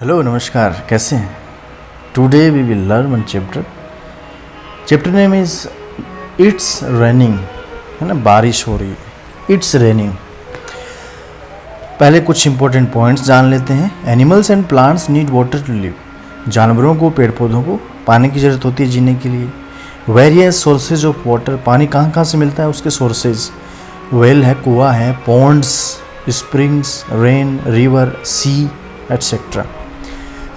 Hello नमस्कार, कैसे हैं? Today we will learn one chapter name is it's raining, है ना, बारिश हो रही है, इट्स रेनिंग। पहले कुछ इंपॉर्टेंट पॉइंट्स जान लेते हैं। Animals and plants need water to live. जानवरों को, पेड़ पौधों को पानी की ज़रूरत होती है जीने के लिए। वेरियस सोर्सेज ऑफ वाटर, पानी कहाँ कहाँ से मिलता है, उसके सोर्सेज वेल है, कुआं है, ponds, springs, rain, river, sea etcetera.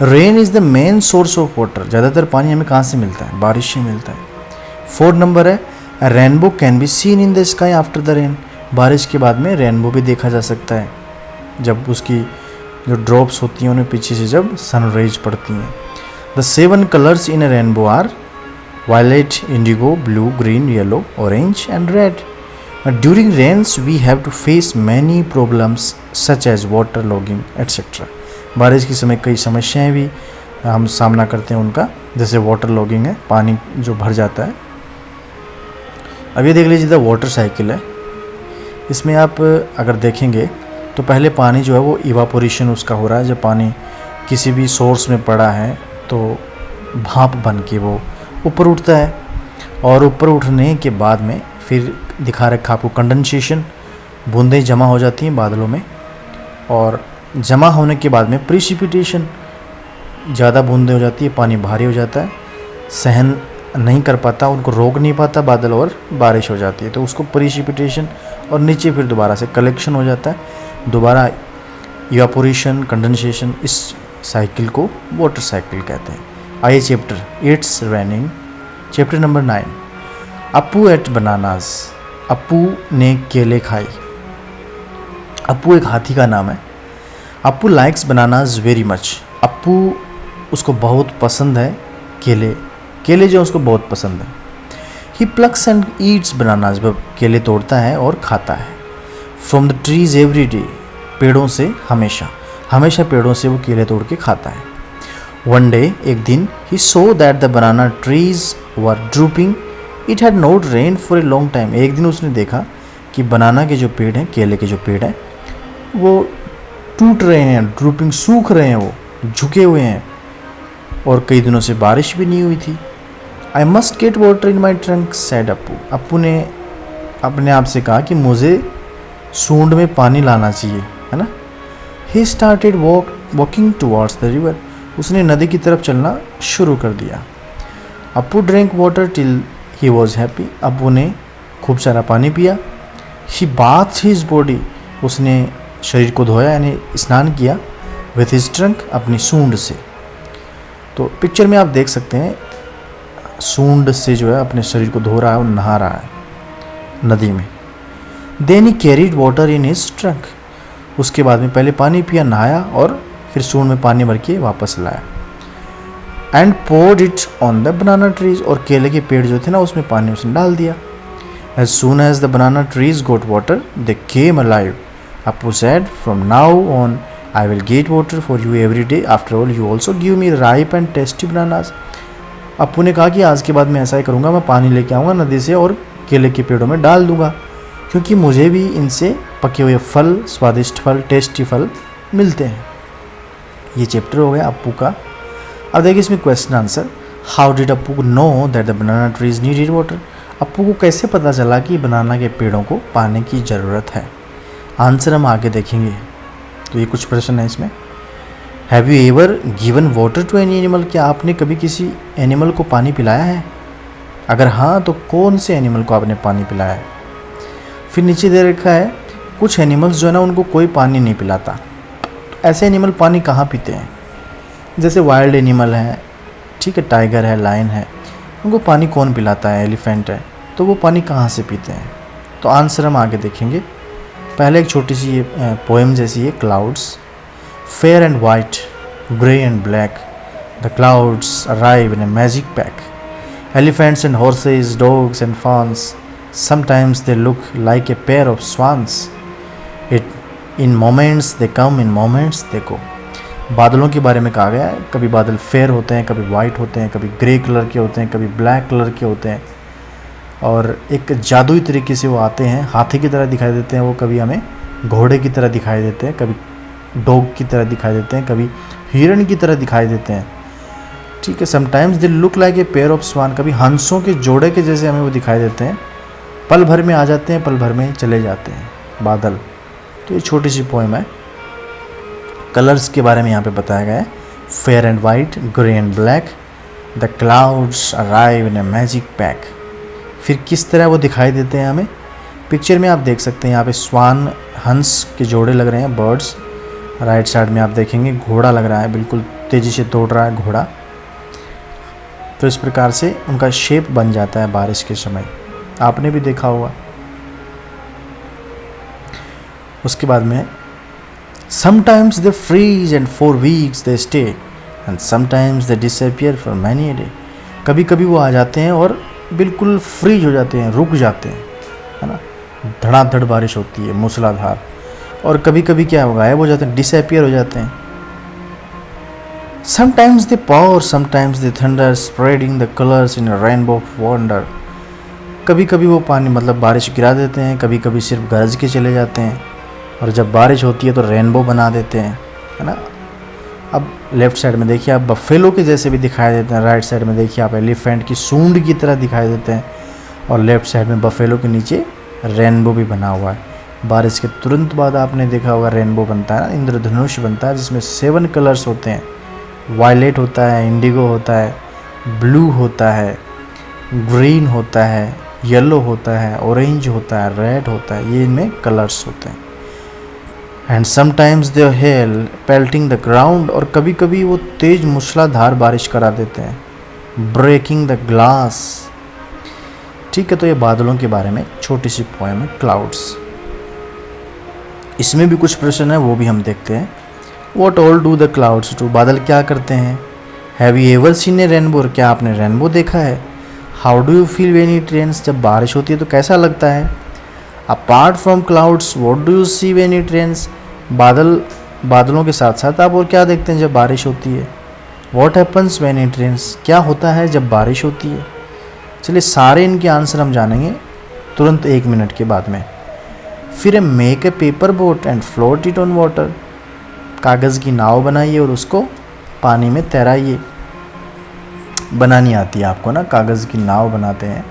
Rain is the main source of water. ज़्यादातर पानी हमें कहाँ से मिलता है? बारिश से मिलता है। 4 नंबर है, rainbow can be seen in the sky after the rain. बारिश के बाद में रेनबो भी देखा जा सकता है, जब उसकी जो ड्रॉप्स होती हैं उन्हें पीछे से जब सनराइज पड़ती हैं। The 7 colours in a rainbow are violet, indigo, blue, green, yellow, orange and red. During rains we have to face many problems such as water logging etcetera. बारिश के समय कई समस्याएं भी हम सामना करते हैं उनका, जैसे वाटर लॉगिंग है, पानी जो भर जाता है। अब ये देख लीजिए, द वाटर साइकिल है। इसमें आप अगर देखेंगे तो पहले पानी जो है वो इवापोरेशन उसका हो रहा है। जब पानी किसी भी सोर्स में पड़ा है तो भाप बन के वो ऊपर उठता है, और ऊपर उठने के बाद में फिर दिखा रखा आपको कंडेंसेशन, बूंदें जमा हो जाती हैं बादलों में, और जमा होने के बाद में प्रिसिपिटेशन, ज़्यादा बूंदें हो जाती है, पानी भारी हो जाता है, सहन नहीं कर पाता, उनको रोक नहीं पाता बादल, और बारिश हो जाती है, तो उसको प्रिसिपिटेशन, और नीचे फिर दोबारा से कलेक्शन हो जाता है, दोबारा इवापोरेशन, कंडेंसेशन। इस साइकिल को वाटर साइकिल कहते हैं। आइए chapter it's raining, chapter number 9। Appu ate bananas. Appu ने केले खाए। अप्पू एक हाथी का नाम है। Appu likes bananas very much. Appu उसको बहुत पसंद है केले, केले जो उसको बहुत पसंद है। ही प्लक्स एंड ईट्स बनानाज। वह केले तोड़ता है और खाता है। From the trees every day. पेड़ों से हमेशा, हमेशा पेड़ों से वो केले तोड़ के खाता है। वन डे, एक दिन, he saw that the banana trees were drooping. It had not rain for a long time. एक दिन उसने देखा कि बनाना के जो पेड़ हैं, केले के जो पेड़ हैं, वो टूट रहे हैं, ड्रूपिंग, सूख रहे हैं, वो झुके हुए हैं, और कई दिनों से बारिश भी नहीं हुई थी। I must get water in my trunk sad Appu. Appu ने अपने आप से कहा कि मुझे सूंड में पानी लाना चाहिए, है ना। He started walking towards the river. उसने नदी की तरफ चलना शुरू कर दिया। Appu drink water till he was happy. Appu ने खूब सारा पानी पिया। ही बाथ हिज बॉडी। उसने शरीर को धोया, यानी स्नान किया। विथ हिज ट्रंक, अपनी सूंड से। तो पिक्चर में आप देख सकते हैं, सूंड से जो है अपने शरीर को धो रहा है और नहा रहा है नदी में। Then he carried water in his trunk. उसके बाद में पहले पानी पिया, नहाया, और फिर सूंड में पानी भर के वापस लाया। And poured it on the banana trees. और केले के पेड़ जो थे ना, उसमें पानी उसने डाल दिया। As soon as the banana trees got water they came alive. Appu said, from now on I will get water for you every day. After all, you also give me ripe and tasty bananas. Appu ने कहा कि आज के बाद मैं ऐसा ही करूँगा, मैं पानी लेके आऊँगा नदी से और केले के पेड़ों में डाल दूँगा, क्योंकि मुझे भी इनसे पके हुए फल, स्वादिष्ट फल, टेस्टी फल मिलते हैं। ये चैप्टर हो गया अप्पू का। अब देखिए इसमें question answer. How did Appu know that the banana trees needed water. Appu को कैसे पता चला कि बनाना के पेड़ों को पानी की ज़रूरत है? आंसर हम आगे देखेंगे। तो ये कुछ प्रश्न है इसमें। Have you ever given water to any animal. क्या आपने कभी किसी एनिमल को पानी पिलाया है? अगर हाँ, तो कौन से एनिमल को आपने पानी पिलाया है? फिर नीचे दे रखा है, कुछ एनिमल्स जो है ना, उनको कोई पानी नहीं पिलाता। ऐसे एनिमल पानी कहाँ पीते हैं? जैसे वाइल्ड एनिमल है, ठीक है, टाइगर है, लायन है, उनको पानी कौन पिलाता है? एलिफेंट है, तो वो पानी कहाँ से पीते हैं? तो आंसर हम आगे देखेंगे। पहले एक छोटी सी ये पोएम जैसी है। Clouds fair and white, grey and black, the clouds arrive in a magic pack. Elephants and horses, dogs and fawns, sometimes they look like a pair of swans. It in moments they come, in moments they go. बादलों के बारे में कहा गया है, कभी बादल fair होते हैं, कभी वाइट होते हैं, कभी ग्रे कलर के होते हैं, कभी ब्लैक कलर के होते हैं, और एक जादुई तरीके से वो आते हैं, हाथी की तरह दिखाई देते हैं, वो कभी हमें घोड़े की तरह दिखाई देते हैं, कभी डॉग की तरह दिखाई देते हैं, कभी हिरण की तरह दिखाई देते हैं। ठीक है, sometimes they look like a pair of swan, कभी हंसों के जोड़े के जैसे हमें वो दिखाई देते हैं। पल भर में आ जाते हैं, पल भर में चले जाते हैं बादल। तो ये छोटी सी पोएम है। कलर्स के बारे में यहाँ पे बताया गया है, fair and white, grey and black, the clouds arrive in a magic pack. फिर किस तरह वो दिखाई देते हैं हमें, पिक्चर में आप देख सकते हैं। यहाँ पे स्वान, हंस के जोड़े लग रहे हैं, बर्ड्स। राइट साइड में आप देखेंगे घोड़ा लग रहा है, बिल्कुल तेज़ी से दौड़ रहा है घोड़ा। तो इस प्रकार से उनका शेप बन जाता है बारिश के समय, आपने भी देखा होगा। उसके बाद में sometimes they freeze and for weeks they stay and sometimes they disappear for many a day. कभी कभी वो आ जाते हैं और बिल्कुल फ्रीज हो जाते हैं, रुक जाते हैं, है ना। धड़ाधड़ बारिश होती है, मूसलाधार। और कभी कभी क्या हो गायब हो जाते हैं, डिसअपियर हो जाते हैं। Sometimes they power, sometimes they thunder spreading the colours in a rainbow of wonder. कभी कभी वो पानी मतलब बारिश गिरा देते हैं, कभी कभी सिर्फ गरज के चले जाते हैं। और जब बारिश होती है तो रेनबो बना देते हैं, है ना। अब लेफ्ट साइड में देखिए आप बफेलो के जैसे भी दिखाई देते हैं, राइट साइड में देखिए आप एलिफेंट की सूंड की तरह दिखाई देते हैं, और लेफ्ट साइड में बफेलो के नीचे रेनबो भी बना हुआ है। बारिश के तुरंत बाद आपने देखा होगा रेनबो बनता है ना, इंद्रधनुष बनता है, जिसमें 7 कलर्स होते हैं। वायलेट होता है, इंडिगो होता है, ब्लू होता है, ग्रीन होता है, येलो होता है, ऑरेंज होता है, रेड होता है, ये इनमें कलर्स होते हैं। And sometimes they hello pelting the ground, और कभी कभी वो तेज मूसलाधार बारिश करा देते हैं, ब्रेकिंग द ग्लास। ठीक है, तो ये बादलों के बारे में छोटी सी पोएम है, क्लाउड्स। इसमें भी कुछ प्रश्न है, वो भी हम देखते हैं। What all do the clouds do, बादल क्या करते हैं। Have you ever seen a rainbow, क्या आपने रेनबो देखा है। How do you feel when it rains, जब बारिश होती है तो कैसा लगता है। Apart from clouds what do you see when it rains, बादलों के साथ साथ आप और क्या देखते हैं जब बारिश होती है। What happens when it rains, क्या होता है जब बारिश होती है। चलिए सारे इनके आंसर हम जानेंगे तुरंत 1 मिनट के बाद में। फिर make a paper boat and float it on water, कागज़ की नाव बनाइए और उसको पानी में तैराइए। बनानी आती है आपको ना, कागज़ की नाव बनाते हैं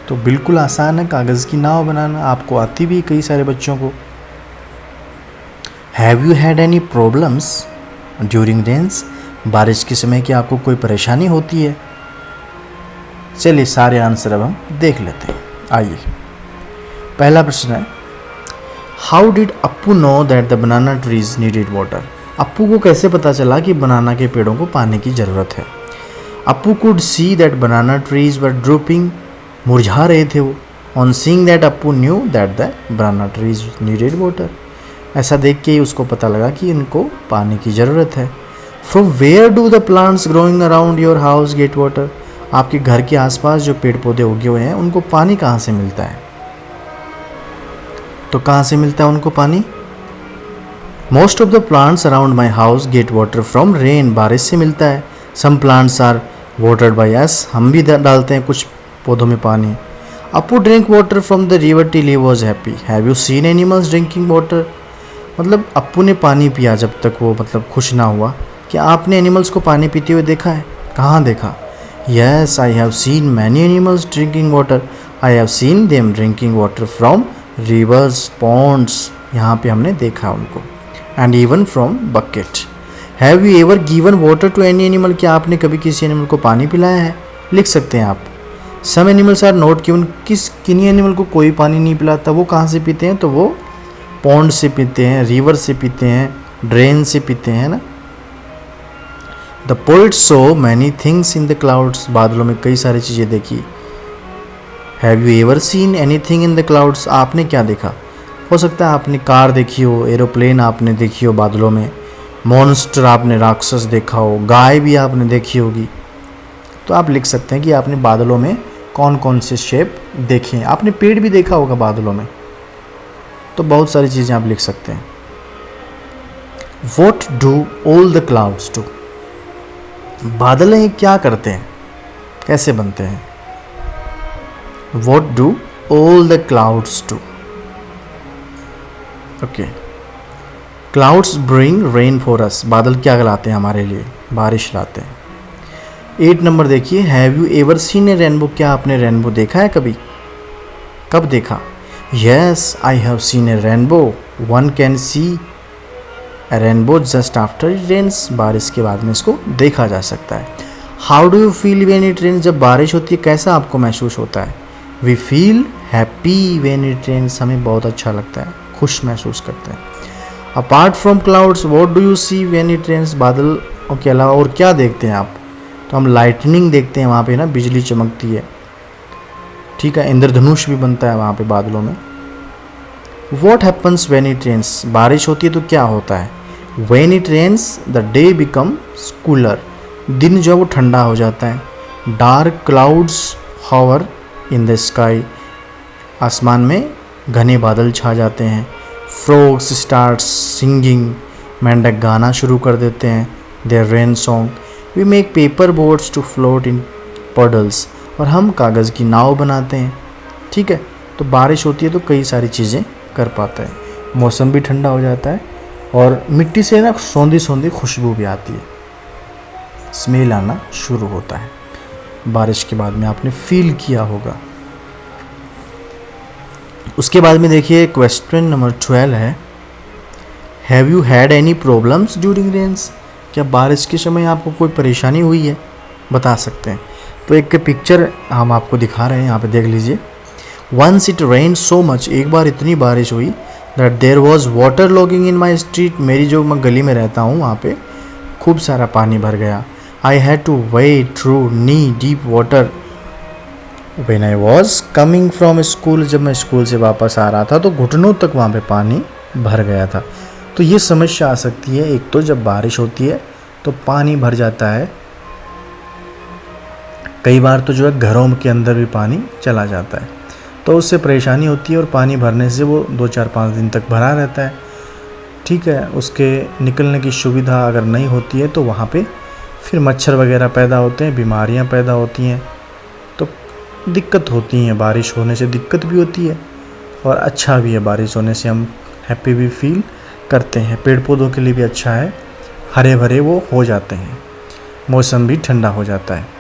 तो बिल्कुल आसान है कागज़ की नाव बनाना, आपको आती भी कई सारे बच्चों को। Have you had any problems during rains, बारिश के समय क्या आपको कोई परेशानी होती है। चलिए सारे आंसर अब हम देख लेते हैं, आइए। पहला प्रश्न है, how did Appu know that the banana trees needed water, Appu को कैसे पता चला कि बनाना के पेड़ों को पानी की ज़रूरत है। Appu could see that banana trees were drooping, मुरझा रहे थे वो। On seeing that Appu knew that the banana trees needed water, ऐसा देख के ही उसको पता लगा कि इनको पानी की ज़रूरत है। From where do the plants growing around your house get water, आपके घर के आसपास जो पेड़ पौधे उगे हुए हैं उनको पानी कहाँ से मिलता है। तो कहाँ से मिलता है उनको पानी। Most of the plants around my house get water from rain, बारिश से मिलता है। Some plants are watered by us, हम भी डालते हैं कुछ पौधों में पानी। Appu drink water from the river till he was happy, have you seen animals drinking water, मतलब अप्पू ने पानी पिया जब तक वो मतलब खुश ना हुआ। क्या आपने एनिमल्स को पानी पीते हुए देखा है, कहाँ देखा। Yes I have seen many animals drinking water, I have seen them drinking water from rivers ponds, यहाँ पे हमने देखा उनको। And even from bucket. Have you ever given water to any animal, क्या आपने कभी किसी एनिमल को पानी पिलाया है। लिख सकते हैं आप। Some animals are not given, किन्हीं एनिमल को कोई पानी नहीं पिलाता, वो कहाँ से पीते हैं, तो वो पॉन्ड से पीते हैं, रिवर से पीते हैं, ड्रेन से पीते हैं ना। The poet so many things in the clouds, बादलों में कई सारी चीज़ें देखी। Have you ever seen any thing in the clouds, आपने क्या देखा। हो सकता है आपने कार देखी हो, एरोप्लेन आपने देखी हो बादलों में, मॉन्स्टर आपने राक्षस देखा हो, गाय भी आपने देखी होगी। तो आप लिख सकते हैं कि आपने बादलों में कौन कौन से शेप देखे हैं। आपने पेड़ भी देखा होगा बादलों में, तो बहुत सारी चीज़ें आप लिख सकते हैं। What do all the clouds do, बादल क्या करते हैं, कैसे बनते हैं। What do all the clouds do, okay. Clouds bring rain for us, बादल क्या लाते हैं हमारे लिए, बारिश लाते हैं। 8 नंबर देखिए, have you ever seen a rainbow, क्या आपने रेनबो देखा है कभी, कब देखा। Yes I have seen a rainbow, one can see a rainbow just after it rains, बारिश के बाद में इसको देखा जा सकता है। How do you feel when it rains, जब बारिश होती है कैसा आपको महसूस होता है। We feel happy when it rains, हमें बहुत अच्छा लगता है, खुश महसूस करते हैं। Apart from clouds what do you see when it rains, बादल के अलावा और क्या देखते हैं आप, तो हम लाइटनिंग देखते हैं, वहाँ पे ना बिजली चमकती है, ठीक है, इंद्रधनुष भी बनता है वहाँ पे बादलों में। What happens when it rains, बारिश होती है तो क्या होता है। When it rains the day becomes cooler, दिन जो है वो ठंडा हो जाता है। Dark clouds hover in the sky, आसमान में घने बादल छा जाते हैं। फ्रॉग्स स्टार्ट सिंगिंग, मेंढक गाना शुरू कर देते हैं their rain song. We make paper boats to float in puddles, और हम कागज़ की नाव बनाते हैं, ठीक है। तो बारिश होती है तो कई सारी चीज़ें कर पाता है, मौसम भी ठंडा हो जाता है और मिट्टी से ना सौंधी सौंधी खुशबू भी आती है, स्मेल आना शुरू होता है बारिश के बाद में, आपने फील किया होगा। उसके बाद में देखिए क्वेश्चन नंबर 12 है, have you had any problems during rains, क्या बारिश के समय आपको कोई परेशानी हुई है, बता सकते हैं। तो एक पिक्चर हम आपको दिखा रहे हैं, यहाँ पे देख लीजिए। Once it rain so much, एक बार इतनी बारिश हुई that there was water logging in my street, मेरी जो मैं गली में रहता हूँ वहाँ पे खूब सारा पानी भर गया। I had to wade through knee deep water when I was coming from school, जब मैं स्कूल से वापस आ रहा था तो घुटनों तक वहाँ पे पानी भर गया था। तो ये समस्या आ सकती है, एक तो जब बारिश होती है तो पानी भर जाता है, कई बार तो जो है घरों के अंदर भी पानी चला जाता है, तो उससे परेशानी होती है और पानी भरने से वो 2-4-5 दिन तक भरा रहता है, ठीक है। उसके निकलने की सुविधा अगर नहीं होती है तो वहाँ पे फिर मच्छर वगैरह पैदा होते हैं, बीमारियाँ पैदा होती हैं, तो दिक्कत होती हैं, बारिश होने से दिक्कत भी होती है और अच्छा भी है, बारिश होने से हम हैप्पी भी फील करते हैं, पेड़ पौधों के लिए भी अच्छा है, हरे भरे वो हो जाते हैं, मौसम भी ठंडा हो जाता है।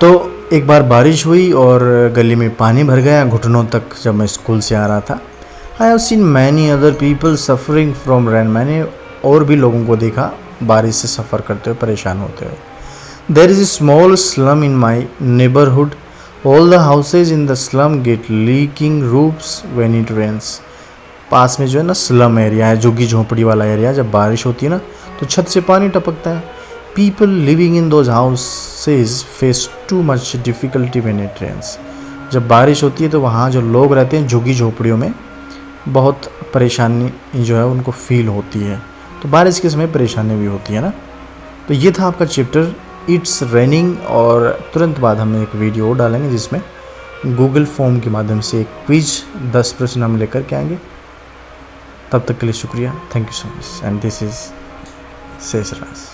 तो एक बार बारिश हुई और गली में पानी भर गया घुटनों तक जब मैं स्कूल से आ रहा था। आई have seen many other people suffering from rain, मैंने और भी लोगों को देखा बारिश से सफ़र करते हुए, परेशान होते हुए। There is a small slum in my neighbourhood, all the houses in the slum get leaking roofs when it rains, पास में जो है ना स्लम एरिया है, झुग्गी झोंपड़ी वाला एरिया, जब बारिश होती है ना तो छत से पानी टपकता है। People living in those houses face too much difficulty when it rains, जब बारिश होती है तो वहाँ जो लोग रहते हैं झुग्गी झोपड़ियों में बहुत परेशानी जो है उनको फील होती है, तो बारिश के समय परेशानी भी होती है ना। तो ये था आपका चैप्टर इट्स रेनिंग, और तुरंत बाद हम एक वीडियो डालेंगे जिसमें गूगल फॉर्म के माध्यम से एक क्विज 10 प्रश्न हम लेकर के आएंगे। तब तक के लिए शुक्रिया, thank you so much, and this is शेष राज।